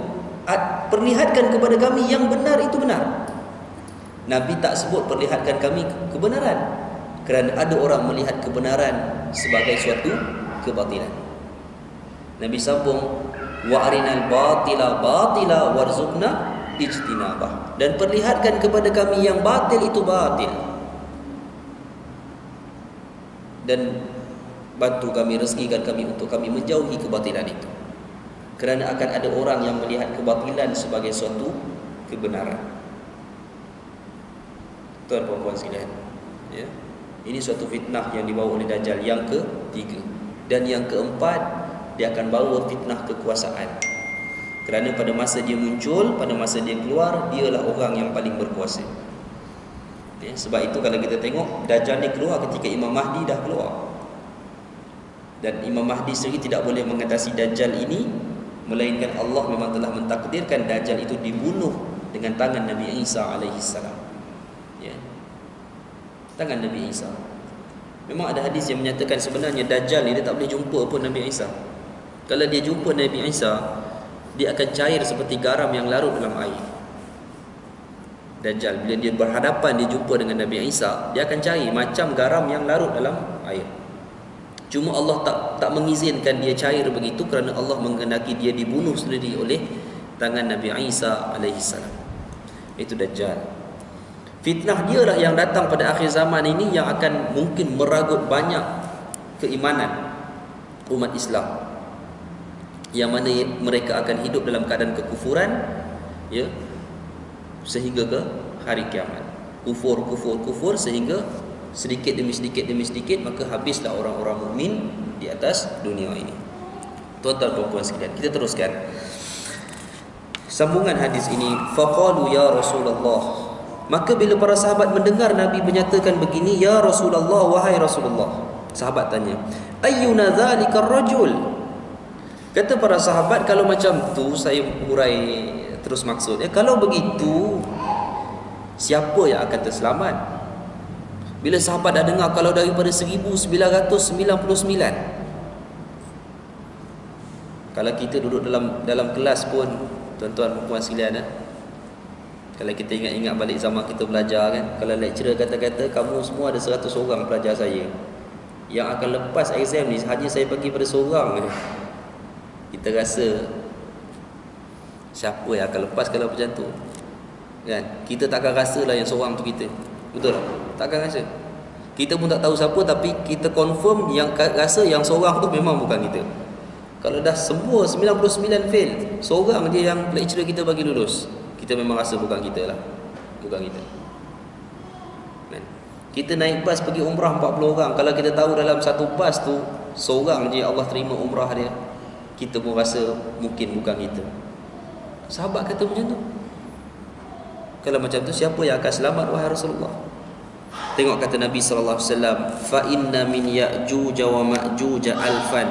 Speaker 2: perlihatkan kepada kami yang benar itu benar. Nabi tak sebut perlihatkan kami kebenaran, kerana ada orang melihat kebenaran sebagai suatu kebatilan. Nabi sambung, wa arinal batila batila warzuqna ijtinabah, dan perlihatkan kepada kami yang batil itu batil, dan bantu kami, rezekikan kami untuk kami menjauhi kebatilan itu. Kerana akan ada orang yang melihat kebatilan sebagai suatu kebenaran. Tuan-tuan puan sekalian, ya. Ini suatu fitnah yang dibawa oleh Dajjal. Yang ketiga dan yang keempat, dia akan bawa fitnah kekuasaan. Kerana pada masa dia muncul, pada masa dia keluar, dialah orang yang paling berkuasa. Ya, sebab itu kalau kita tengok, Dajjal ni keluar ketika Imam Mahdi dah keluar. Dan Imam Mahdi sendiri tidak boleh mengatasi Dajjal ini, melainkan Allah memang telah mentakdirkan Dajjal itu dibunuh dengan tangan Nabi Isa alaihissalam. Ya. Tangan Nabi Isa. Memang ada hadis yang menyatakan sebenarnya Dajjal ni dia tak boleh jumpa pun Nabi Isa. Kalau dia jumpa Nabi Isa, dia akan cair seperti garam yang larut dalam air. Dajjal bila dia berhadapan, dia jumpa dengan Nabi Isa, dia akan cair macam garam yang larut dalam air. Cuma Allah tak mengizinkan dia cair begitu, kerana Allah menghendaki dia dibunuh sendiri oleh tangan Nabi Isa alaihissalam. Itu Dajjal. Fitnah dialah yang datang pada akhir zaman ini, yang akan mungkin meragut banyak keimanan umat Islam, yang mana mereka akan hidup dalam keadaan kekufuran, ya, sehingga ke hari kiamat. Kufur sehingga sedikit demi sedikit maka habislah orang-orang mukmin di atas dunia ini. Tuan-tuan dan puan sekalian, kita teruskan sambungan hadis ini. Faqalu ya Rasulullah, maka bila para sahabat mendengar Nabi menyatakan begini, ya Rasulullah, wahai Rasulullah, sahabat tanya, ayyuna dzalikar rajul? Kata para sahabat, kalau macam tu, saya hurai terus maksudnya, kalau begitu siapa yang akan terselamat? Bila sahabat dah dengar kalau daripada 1999, kalau kita duduk dalam kelas pun, tuan-tuan dan puan sekalian, kalau kita ingat-ingat balik zaman kita belajar kan, kalau lecturer kata-kata kamu semua ada 100 orang pelajar saya, yang akan lepas exam ni hanya saya bagi pada seorang, kita rasa siapa yang akan lepas kalau macam tu kan? Kita takkan rasa lah yang seorang tu kita, betul tak? Takkan rasa. Kita pun tak tahu siapa, tapi kita confirm yang rasa yang seorang tu memang bukan kita. Kalau dah semua 99 fail, seorang dia yang lecturer kita bagi lulus, kita memang rasa bukan kita lah, bukan kita kan? Kita naik bas pergi umrah 40 orang, kalau kita tahu dalam satu bas tu seorang je Allah terima umrah dia, kita pun rasa mungkin bukan kita. Sahabat kata macam tu. Kalau macam tu, siapa yang akan selamat wahai Rasulullah? Tengok kata Nabi sallallahu alaihi wasallam, fa inna min ya'juj wa ma'juj alfan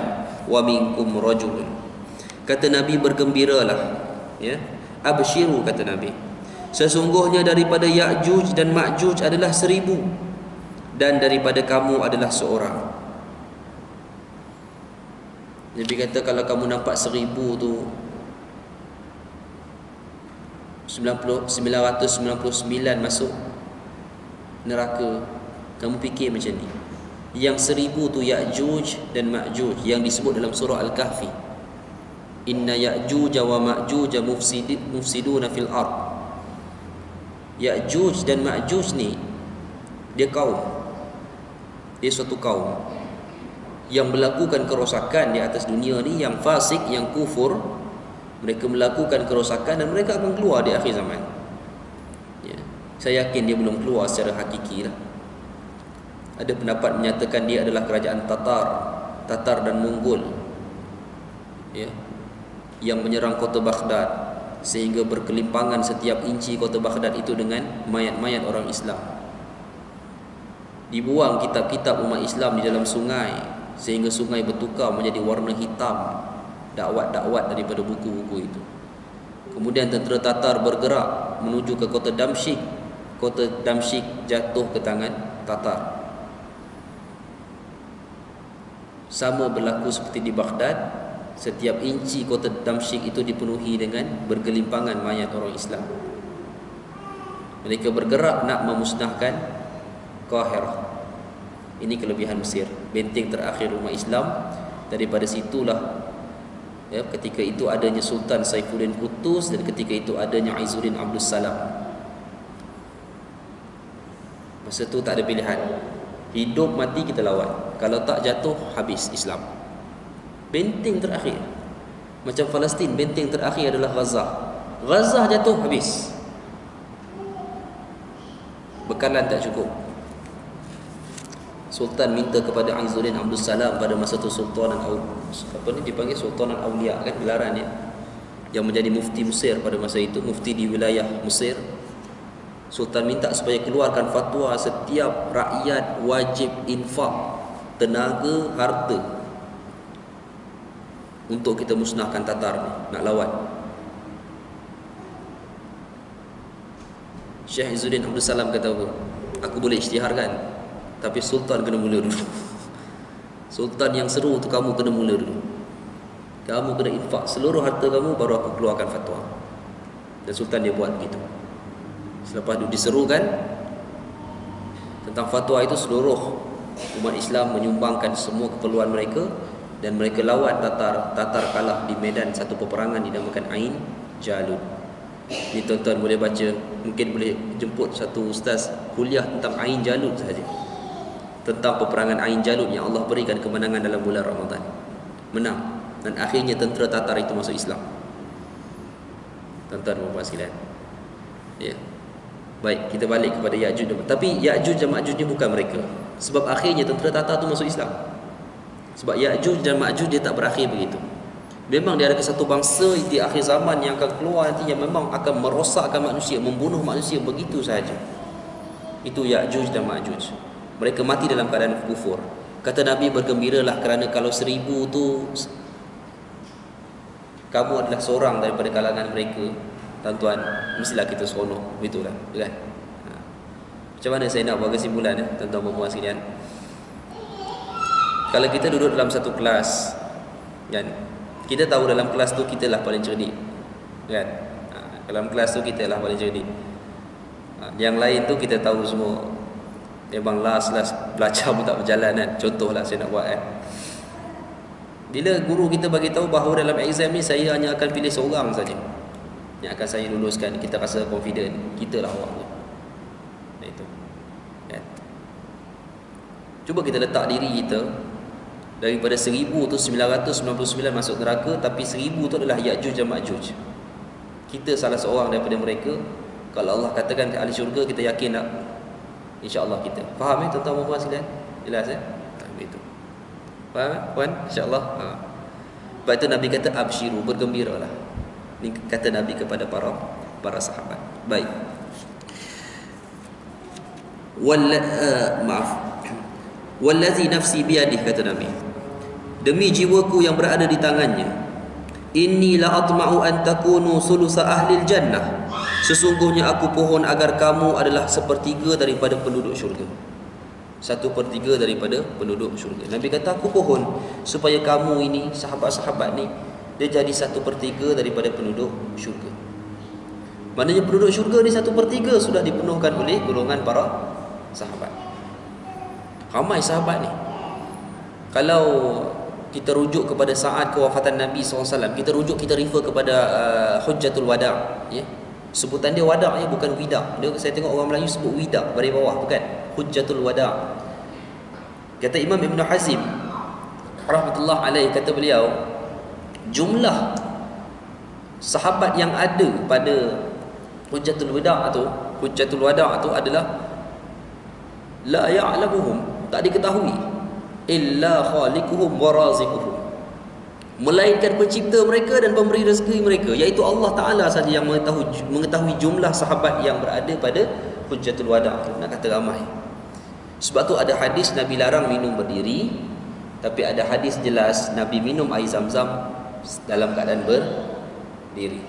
Speaker 2: wa minkum rajulun. Kata Nabi, bergembiralah, ya, abshiru, kata Nabi, sesungguhnya daripada Ya'juj dan Ma'juj adalah 1000, dan daripada kamu adalah seorang. Nabi kata, kalau kamu nampak 1000 tu 999 masuk neraka, kamu fikir macam ni. Yang 1000 tu Ya'juj dan Ma'juj, yang disebut dalam surah Al-Kahfi, inna Ya'juj wa Ma'juj mufsiduna fil ard. Ya'juj dan Ma'juj ni dia kaum, dia suatu kaum yang melakukan kerosakan di atas dunia ni, yang fasik, yang kufur. Mereka melakukan kerosakan dan mereka akan keluar di akhir zaman, ya. Saya yakin dia belum keluar secara hakiki lah. Ada pendapat menyatakan dia adalah kerajaan Tatar dan Mongol, ya, yang menyerang kota Baghdad, sehingga berkelimpangan setiap inci kota Baghdad itu dengan mayat-mayat orang Islam. Dibuang kitab-kitab umat Islam di dalam sungai, sehingga sungai bertukar menjadi warna hitam, dakwat-dakwat daripada buku-buku itu. Kemudian tentera Tatar bergerak menuju ke kota Damsyik. Kota Damsyik jatuh ke tangan Tatar. Sama berlaku seperti di Baghdad. Setiap inci kota Damsyik itu dipenuhi dengan bergelimpangan mayat orang Islam. Mereka bergerak nak memusnahkan Qahirah. Ini kelebihan Mesir, benteng terakhir umat Islam. Daripada situlah, ya, ketika itu adanya Sultan Saifuddin Qutuz, dan ketika itu adanya Izzuddin Abdus Salam. Masa tu tak ada pilihan, hidup mati kita lawan. Kalau tak jatuh, habis Islam. Benteng terakhir, macam Palestin, benteng terakhir adalah Gaza. Gaza jatuh, habis. Bekalan tak cukup. Sultan minta kepada Izzuddin Abdus Salam pada masa tu, Sultanan dipanggil Sultanan Aulia kan gelaran dia. yang menjadi mufti Mesir pada masa itu, mufti di wilayah Mesir. Sultan minta supaya keluarkan fatwa setiap rakyat wajib infak tenaga, harta untuk kita musnahkan Tatar ni, nak lawan. Syekh Izzuddin Abdul Salam kata apa? Aku boleh isytiharkan, tapi Sultan kena mula dulu. Sultan yang seru tu kamu kena mula dulu. Kamu kena infak seluruh harta kamu, baru aku keluarkan fatwa. Dan Sultan dia buat begitu. Selepas itu diserukan tentang fatwa itu, seluruh umat Islam menyumbangkan semua keperluan mereka, dan mereka lawan Tatar. Tatar kalah di medan satu peperangan dinamakan Ain Jalut. Ni tuan-tuan boleh baca, mungkin boleh jemput satu ustaz kuliah tentang Ain Jalut sahaja, tentang peperangan Ain Jalut yang Allah berikan kemenangan dalam bulan Ramadan. Menang, dan akhirnya tentera Tatar itu masuk Islam. Tuan-tuan dan puan sekalian. Ya. Baik, kita balik kepada Ya'juj. Tapi Ya'juj dan Ma'juj ni bukan mereka. Sebab akhirnya tentera Tatar tu masuk Islam. Sebab Ya'juj dan Ma'juj dia tak berakhir begitu. Memang dia ada satu bangsa di akhir zaman yang akan keluar nanti, yang memang akan merosakkan manusia, membunuh manusia begitu sahaja. Itu Ya'juj dan Ma'juj. Mereka mati dalam keadaan kufur. Kata Nabi, bergembiralah kerana kalau 1000 tu kamu adalah seorang daripada kalangan mereka, tuan-tuan, mestilah kita seronok. Begitulah, kan? Macam mana saya nak buat kesimpulan, tuan-tuan dan puan sekalian? Kalau kita duduk dalam satu kelas, kan, kita tahu dalam kelas tu kita lah paling cerdik, kan? Dalam kelas tu kita lah paling cerdik. Yang lain tu kita tahu semua memang last belajar pun tak berjalan, kan? Contohlah saya nak buat, kan? Bila guru kita bagi tahu bahawa dalam exam ni saya hanya akan pilih seorang saja yang akan saya luluskan, kita rasa confident, kita lah awak tu. Itu, kan? Cuba kita letak diri kita, daripada 1000 tu 999 masuk neraka, tapi 1000 tu adalah Ya'juj dan Ma'juj. Kita salah seorang daripada mereka. Kalau Allah katakan ke ahli syurga, kita yakin tak? InsyaAllah kita. Faham tuan-tuan dan puan sekalian? Jelas begitu. Faham puan? InsyaAllah. Sebab itu Nabi kata absyiru, bergembiralah. Ini kata Nabi kepada para sahabat. Baik. Wallazi nafsi biyadih, kata Nabi, demi jiwaku yang berada di tangannya, inni la atma'u an takunu sulusa ahlil jannah, sesungguhnya aku pohon agar kamu adalah sepertiga daripada penduduk syurga. 1/3 daripada penduduk syurga. Nabi kata aku pohon supaya kamu ini, sahabat-sahabat ni, dia jadi 1/3 daripada penduduk syurga. Maknanya penduduk syurga ni 1/3 sudah dipenuhkan oleh golongan para sahabat. Ramai sahabat ni. Kalau kita rujuk kepada saat kewafatan Nabi SAW, kita refer kepada Hujjatul Wada', ya. Sebutan dia wada', ya, bukan wida'. Dia, saya tengok orang Melayu sebut wida' baris bawah, bukan. Hujjatul Wada'. Kata Imam Ibn Hazim rahmatullah alaih, kata beliau, jumlah sahabat yang ada pada Hujjatul Wada' tu adalah la ya'lamuhum, tak diketahui, illa khaliquhum wa raziquhum, melainkan pencipta mereka dan pemberi rezeki mereka, iaitu Allah Ta'ala saja yang mengetahui jumlah sahabat yang berada pada Hujjatul Wada'. Nak kata ramai. Sebab tu ada hadis Nabi larang minum berdiri, tapi ada hadis jelas Nabi minum air Zam-Zam dalam keadaan berdiri.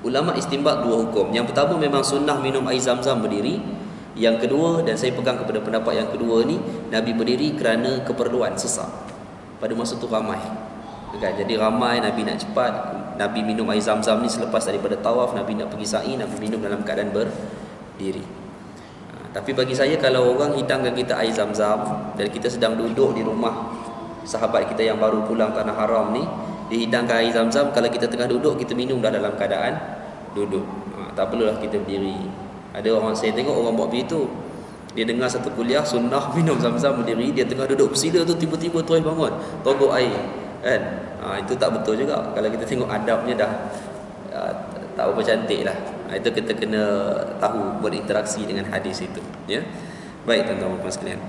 Speaker 2: Ulama istinbat 2 hukum. Yang pertama, memang sunnah minum air Zam-Zam berdiri. Yang kedua, dan saya pegang kepada pendapat yang kedua ni, Nabi berdiri kerana keperluan sesak. Pada masa tu ramai, kan? Jadi ramai, Nabi nak cepat. Nabi minum air Zam-Zam ni selepas daripada tawaf, Nabi nak pergi sa'i, Nabi minum dalam keadaan berdiri. Tapi bagi saya, kalau orang hidangkan kita air Zam-Zam dan kita sedang duduk di rumah sahabat kita yang baru pulang tanah haram ni, dihidangkan air Zam-Zam, kalau kita tengah duduk, kita minum dah dalam keadaan duduk. Tak perlulah kita berdiri. Ada orang, saya tengok orang buat begitu. Dia dengar satu kuliah sunnah minum Zam-Zam berdiri, dia tengah duduk bersila tu, tiba-tiba terus bangun, togok air, kan? Itu tak betul juga. Kalau kita tengok adabnya dah tak berapa cantik lah. Itu kita kena tahu berinteraksi dengan hadis itu, ya. Baik tuan-tuan dan puan sekalian.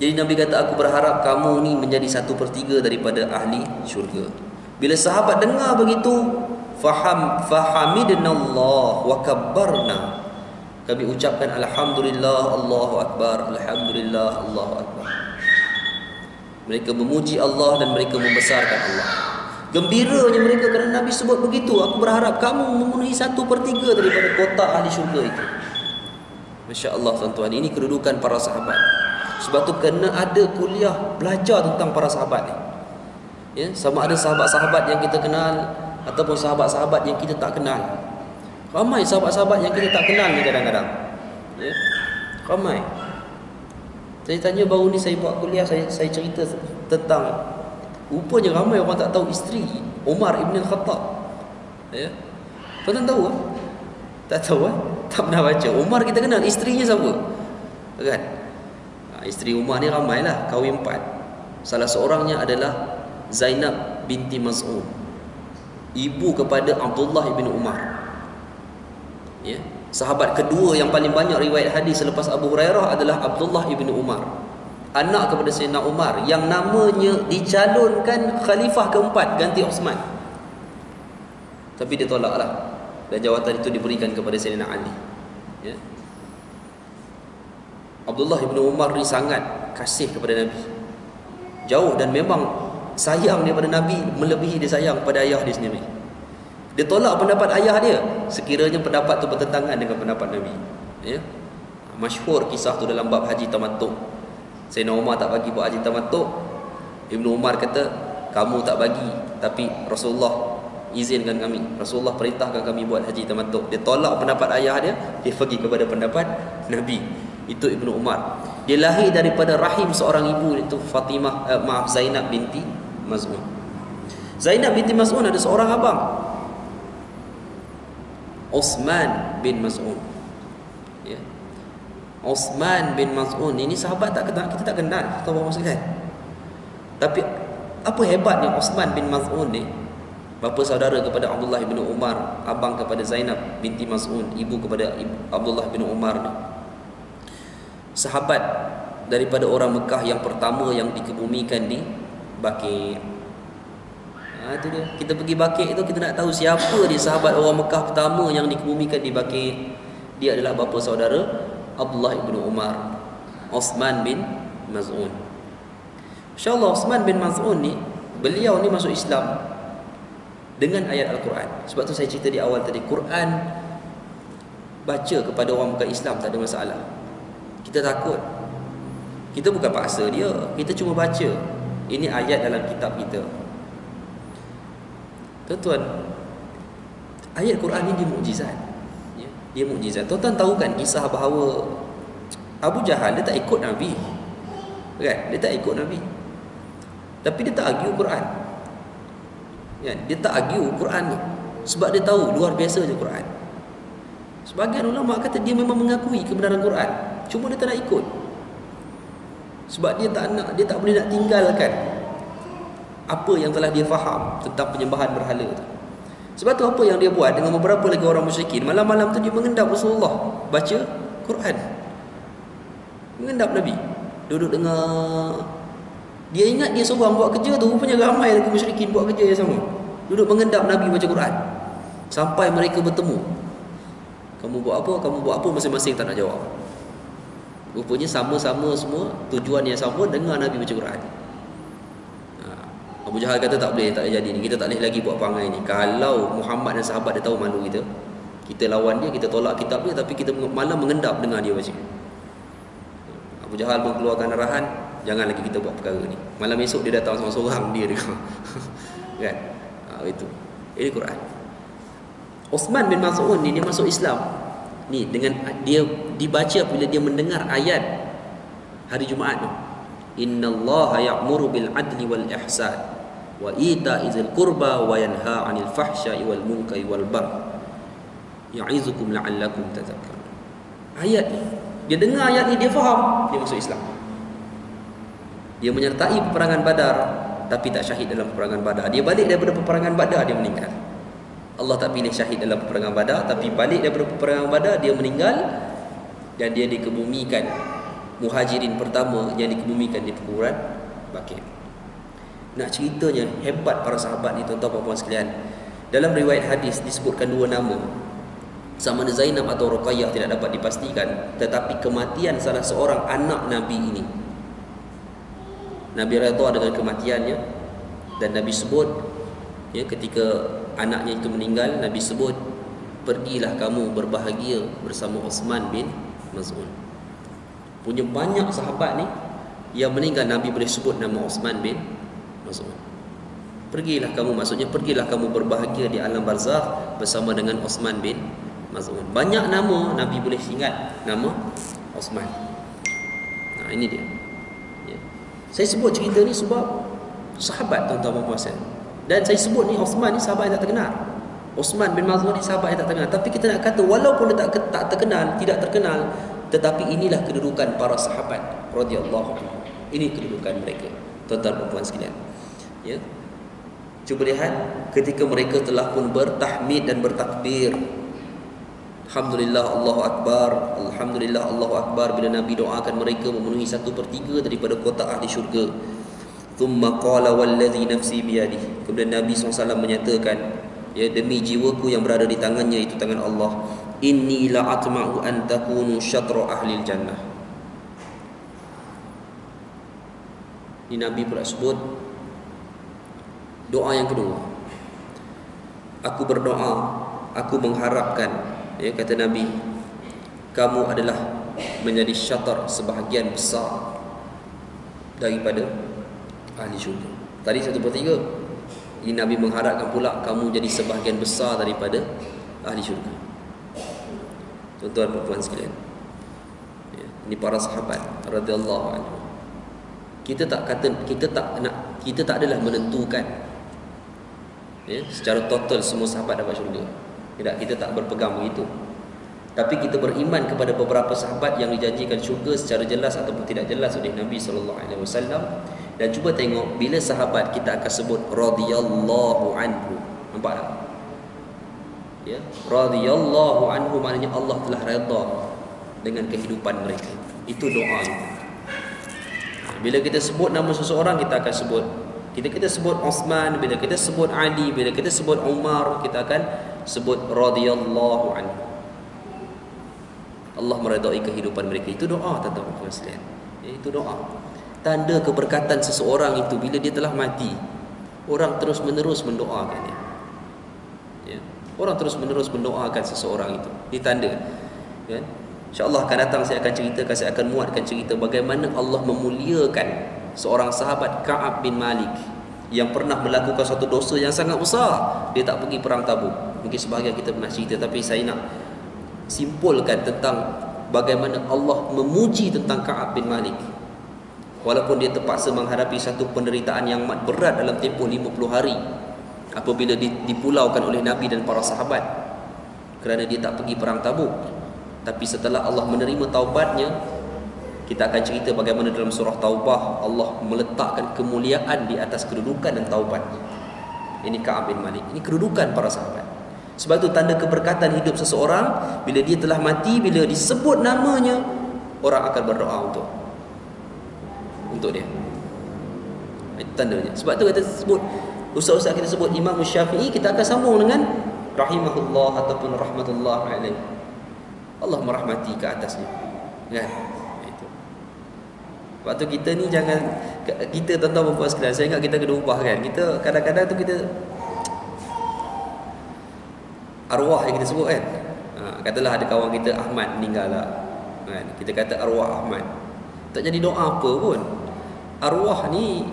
Speaker 2: Jadi Nabi kata aku berharap kamu ni menjadi 1/3 daripada ahli syurga. Bila sahabat dengar begitu, fahamidna Allah wa kabbarna. Kami ucapkan alhamdulillah, Allahu akbar, alhamdulillah, Allahu akbar. Mereka memuji Allah dan mereka membesarkan Allah. Gembiranya mereka kerana Nabi sebut begitu. Aku berharap kamu memenuhi 1/3 daripada kotak ahli syurga itu. Masya Allah tuan-tuan, ini kedudukan para sahabat. Sebab tu kena ada kuliah belajar tentang para sahabat ni. Ya, sama ada sahabat-sahabat yang kita kenal ataupun sahabat-sahabat yang kita tak kenal. Ramai sahabat-sahabat yang kita tak kenal ni kadang-kadang. Ya, ramai. Saya tanya baru ni, saya buat kuliah, saya cerita tentang, rupanya ramai orang tak tahu isteri Umar Ibn Khattab. Ya, tuan tahu ah? Tak tahu ah? Tak pernah baca. Umar kita kenal, isterinya siapa? Kan? Isteri Umar ni ramailah, kahwin 4. Salah seorangnya adalah Zainab binti Mas'ud, ibu kepada Abdullah ibn Umar. Ya, sahabat kedua yang paling banyak riwayat hadis selepas Abu Hurairah adalah Abdullah ibn Umar, anak kepada Sayyidina Umar, yang namanya dicalonkan khalifah keempat ganti Osman. Tapi dia tolaklah, dan jawatan itu diberikan kepada Sayyidina Ali. Ya. Abdullah ibn Umar ni sangat kasih kepada Nabi, jauh, dan memang sayang daripada Nabi melebihi dia sayang pada ayah dia sendiri. Dia tolak pendapat ayah dia sekiranya pendapat tu bertentangan dengan pendapat Nabi. Ya. Masyhur kisah tu dalam bab haji tamattu'. Sayyidina Umar tak bagi buat haji tamattu'. Ibnu Umar kata, kamu tak bagi, tapi Rasulullah izinkan kami, Rasulullah perintahkan kami buat haji tamattu'. Dia tolak pendapat ayah dia, dia pergi kepada pendapat Nabi. Itu Ibnu Umar. Dia lahir daripada rahim seorang ibu, itu Zainab binti Mas'ud. Zainab binti Mas'ud ada seorang abang, Osman bin Mas'ud. Ya. Osman bin Mas'ud ini sahabat tak kenal, kita tak kenal, tahu apa maksudnya. Tapi apa hebatnya Osman bin Mas'ud ni, bapa saudara kepada Abdullah bin Umar, abang kepada Zainab binti Mas'ud, ibu kepada Abdullah bin Umar ni. Sahabat daripada orang Mekah yang pertama yang dikebumikan di Baqi'. Itu dia. Kita pergi Baqi' itu, kita nak tahu siapa dia sahabat orang Mekah pertama yang dikebumikan di Baqi'. Dia adalah bapa saudara Abdullah bin Umar, Osman bin Mas'ud. InsyaAllah Osman bin Mas'ud ni, beliau ni masuk Islam dengan ayat Al-Quran. Sebab tu saya cerita di awal tadi, Quran baca kepada orang bukan Islam tak ada masalah. Kita takut, kita bukan paksa dia, kita cuma baca. Ini ayat dalam kitab kita. Tuan-tuan, ayat Quran ni dia mukjizat. Ya, dia mukjizat. Tuan-tuan tahu kan kisah bahawa Abu Jahal dia tak ikut Nabi, kan? Dia tak ikut Nabi, tapi dia tak argue Quran. Ya, dia tak argue Quran ni sebab dia tahu luar biasa je Quran. Sebagian ulama kata dia memang mengakui kebenaran Quran, cuma dia tak nak ikut. Sebab dia tak boleh nak tinggalkan apa yang telah dia faham tentang penyembahan berhala tu. Sebab tu apa yang dia buat dengan beberapa lagi orang musyrikin, malam-malam tu dia mengendap Rasulullah baca Quran. Mengendap Nabi, duduk dengar. Dia ingat dia seorang buat kerja tu, rupanya ramai lagi musyrikin buat kerja yang sama. Duduk mengendap Nabi baca Quran sampai mereka bertemu. Kamu buat apa? Kamu buat apa? Masing-masing tak nak jawab. Rupanya sama-sama semua, tujuan yang sama, dengar Nabi baca Quran. Abu Jahal kata tak boleh, tak boleh jadi ni. Kita tak boleh lagi buat perangai ni. Kalau Muhammad dan sahabat dia tahu malu kita, kita lawan dia, kita tolak kitab dia, tapi kita malam mengendap dengar dia baca. Abu Jahal mengeluarkan arahan, jangan lagi kita buat perkara ni. Malam esok dia datang seorang-seorang, dia dengar. Kan? Itu. Ini Quran. Osman bin Mas'ud ni dia masuk Islam ni dengan dia dibaca bila dia mendengar ayat hari Jumaat tu. Innallaha ya'muru bil adli wal ihsan wa ita'izil qurba wa yanha 'anil fahsya'i wal munkari wal baghi ya'izukum la'allakum tadhakkarun. Ayat ni, dia dengar ayat ni, dia faham, dia masuk Islam. Dia menyertai peperangan Badar tapi tak syahid dalam peperangan Badar. Dia balik daripada peperangan Badar, dia meninggal. Allah tak pilih syahid dalam peperangan Badar, tapi balik daripada peperangan Badar dia meninggal dan dia dikebumikan, muhajirin pertama yang dikebumikan di kuburan Baqi'. Nak ceritanya hebat para sahabat ni tuan-tuan puan-puan sekalian. Dalam riwayat hadis disebutkan dua nama, sama ada Zainab atau Ruqayyah tidak dapat dipastikan, tetapi kematian salah seorang anak Nabi ini, Nabi redha dengan kematiannya, dan Nabi sebut ketika anaknya itu meninggal, Nabi sebut, pergilah kamu berbahagia bersama Uthman bin Maz'un. Punya banyak sahabat ni yang meninggal, Nabi boleh sebut nama Uthman bin Maz'un. Pergilah kamu, maksudnya pergilah kamu berbahagia di alam barzakh bersama dengan Uthman bin Maz'un. Banyak nama Nabi boleh ingat nama Uthman. Nah, ini dia. Saya sebut cerita ni sebab sahabat tuan-tuan puan puan. Dan saya sebut ni Uthman ni sahabat yang tak terkenal. Uthman bin Maz'un ni sahabat yang tak terkenal. Tapi kita nak kata walaupun dia tak terkenal, tidak terkenal, tetapi inilah kedudukan para sahabat radhiyallahu anhu. Ini kedudukan mereka, tuan-tuan dan puan sekalian. Ya. Cuba lihat ketika mereka telah pun bertahmid dan bertakbir. Alhamdulillah Allahu Akbar, Alhamdulillah Allahu Akbar. Bila Nabi doakan mereka memenuhi 1/3 daripada kotak ahli syurga. Thumma qala wallazi nafsi biyadihi. Kemudian Nabi SAW menyatakan, ya, demi jiwaku yang berada di tangannya, itu tangan Allah, inni la'atma'u an takunu syatra ahli jannah. Ini Nabi pula sebut doa yang kedua. Aku berdoa, aku mengharapkan, ya, kata Nabi, kamu adalah menjadi syatar, sebahagian besar daripada ahli syurga. Tadi 1/3. Ini Nabi mengharapkan pula kamu jadi sebahagian besar daripada ahli syurga. Tuan-tuan dan puan sekalian, ya, ini para sahabat radhiyallahu anhu. Kita tak adalah menentukan, ya, secara total semua sahabat dapat syurga. Tidak, kita tak berpegang begitu. Tapi kita beriman kepada beberapa sahabat yang dijanjikan syurga secara jelas ataupun tidak jelas oleh Nabi SAW. Dan cuba tengok, bila sahabat kita akan sebut radhiyallahu anhu, nampak tak? Ya, radhiyallahu anhu maknanya Allah telah redha dengan kehidupan mereka. Itu doa kita. Bila kita sebut nama seseorang, kita akan sebut, kita sebut Uthman, bila kita sebut Ali, bila kita sebut Umar, kita akan sebut radhiyallahu anhu. Allah meredai kehidupan mereka. Itu doa, tuan-tuan sekalian. Itu doa. Tanda keberkatan seseorang itu bila dia telah mati, orang terus-menerus mendoakannya. Ya. Orang terus-menerus mendoakan seseorang itu. Ini tanda. Ya. InsyaAllah akan datang saya akan muatkan cerita bagaimana Allah memuliakan seorang sahabat Ka'ab bin Malik yang pernah melakukan satu dosa yang sangat besar. Dia tak pergi perang Tabuk. Mungkin sebahagian kita pernah cerita, tapi saya nak simpulkan tentang bagaimana Allah memuji tentang Ka'ab bin Malik. Walaupun dia terpaksa menghadapi satu penderitaan yang amat berat dalam tempoh 50 hari apabila dipulaukan oleh Nabi dan para sahabat kerana dia tak pergi perang Tabuk. Tapi setelah Allah menerima taubatnya, kita akan cerita bagaimana dalam surah Taubah Allah meletakkan kemuliaan di atas kedudukan dan taubatnya. Ini Ka'ab bin Malik. Ini kedudukan para sahabat. Sebab itu tanda keberkatan hidup seseorang, bila dia telah mati, bila disebut namanya, orang akan berdoa untuk dia. Itu tandanya. Sebab tu kita sebut, ustaz-ustaz kita sebut Imam Syafi'i, kita akan sambung dengan rahimahullah ataupun rahmatullah alaih. Allah merahmati ke atasnya. Kan? Itu. Sebab tu kita ni jangan, kita tuan-tuan dan puan sekalian, saya ingat kita kena ubah kan. Kita kadang-kadang tu kita arwah yang kita sebut kan. Katalah ada kawan kita Ahmad meninggal lah. Kan? Kita kata arwah Ahmad. Tak jadi doa apa pun. Arwah ni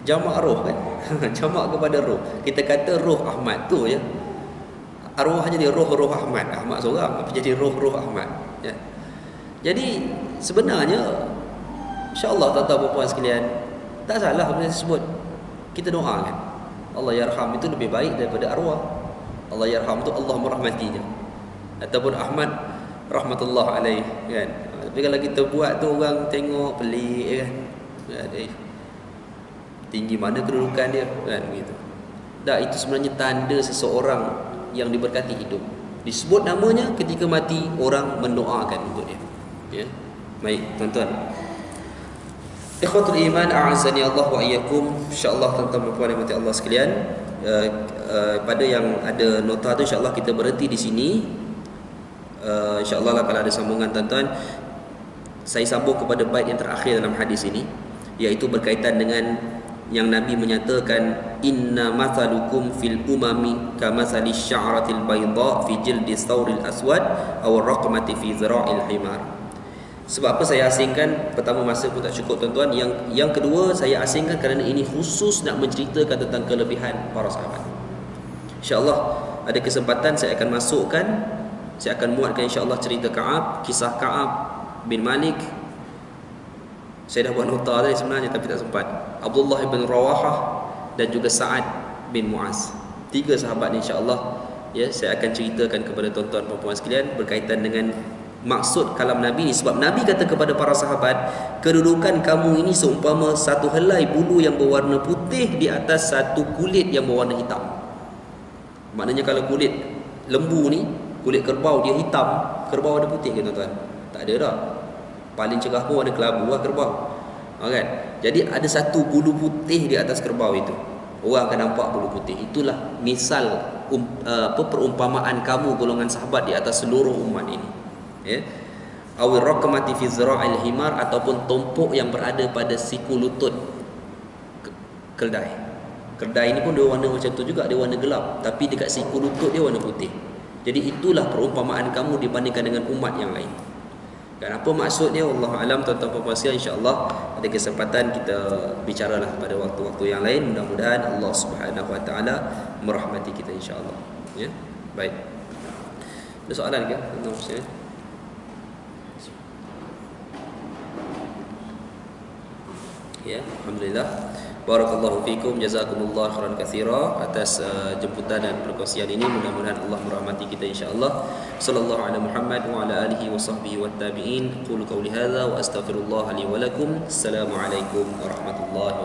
Speaker 2: jamak roh kan. Jamak kepada roh. Kita kata roh Ahmad tu ya. Arwah jadi roh Ahmad. Ahmad seorang tapi jadi roh Ahmad ya. Jadi sebenarnya insya-Allah tuan-tuan dan puan sekalian, tak salah bila disebut kita doakan Allah yarham, itu lebih baik daripada arwah. Allah yarham tu Allah merahmatinya, ataupun Ahmad rahmatullah alaih kan. Tapi kalau kita buat tu orang tengok pelik kan. Tinggi mana kedudukan dia kan begitu. Dah, itu sebenarnya tanda seseorang yang diberkati hidup. Disebut namanya ketika mati, orang mendoakan untuk dia. Ya. Baik, tuan-tuan. Ikhwatul iman, a'azzani Allah wa iyyakum. Insya-Allah tuan-tuan dan puan yang Allah sekalian, pada yang ada nota tu insya-Allah kita berhenti di sini. InsyaAllah lah kalau ada sambungan tuan-tuan, saya sambung kepada bait yang terakhir dalam hadis ini, iaitu berkaitan dengan yang Nabi menyatakan, inna mathalukum fil umami kamathali sya'ratil bayda fi jildi thawril aswad aw raqmati fi zira'il himar. Sebab apa saya asingkan? Pertama, masa pun tak cukup tuan-tuan. Yang kedua, saya asingkan kerana ini khusus nak menceritakan tentang kelebihan para sahabat. InsyaAllah ada kesempatan saya akan masukkan, saya akan muatkan insya-Allah cerita Ka'ab, kisah Ka'ab bin Malik. Saya dah buat nota tadi sebenarnya tapi tak sempat. Abdullah bin Rawahah dan juga Sa'ad bin Mu'az. 3 sahabat ni insya-Allah ya, saya akan ceritakan kepada tuan-tuan dan puan sekalian berkaitan dengan maksud kalam Nabi ni. Sebab Nabi kata kepada para sahabat, kedudukan kamu ini seumpama satu helai bulu yang berwarna putih di atas satu kulit yang berwarna hitam. Maknanya kalau kulit lembu ni, kulit kerbau dia hitam, kerbau ada putih ke tuan-tuan? Tak ada dah. Paling cerah pun warna kelabu lah kerbau. Kan? Jadi ada satu bulu putih di atas kerbau itu. Orang akan nampak bulu putih. Itulah misal perumpamaan kamu golongan sahabat di atas seluruh umat ini. Ya. Awil raqmati fi zira'il himar, ataupun tumpuk yang berada pada siku lutut keldai. Keldai ini pun dia warna macam tu juga, dia warna gelap, tapi dekat siku lutut dia warna putih. Jadi itulah perumpamaan kamu dibandingkan dengan umat yang lain. Dan apa maksudnya wallahu alam, tuan-tuan dan puan sekalian, insya-Allah ada kesempatan kita bicaralah pada waktu-waktu yang lain. Mudah-mudahan Allah Subhanahu wa taala merahmati kita insya-Allah. Ya. Baik. Ada soalan ke tuan-tuan sekalian? Ya, alhamdulillah. Barakallahu fikum, jazakumullah khairan katsira atas jemputan dan perkongsian ini. Mudah-mudahan Allah merahmati kita insya-Allah. Sallallahu ala Muhammad wa ala alihi wa sahbihi wat tabi'in. Qulu qawli hadza wa astaghfirullah li wa lakum. Assalamualaikum warahmatullahi wabarakatuh.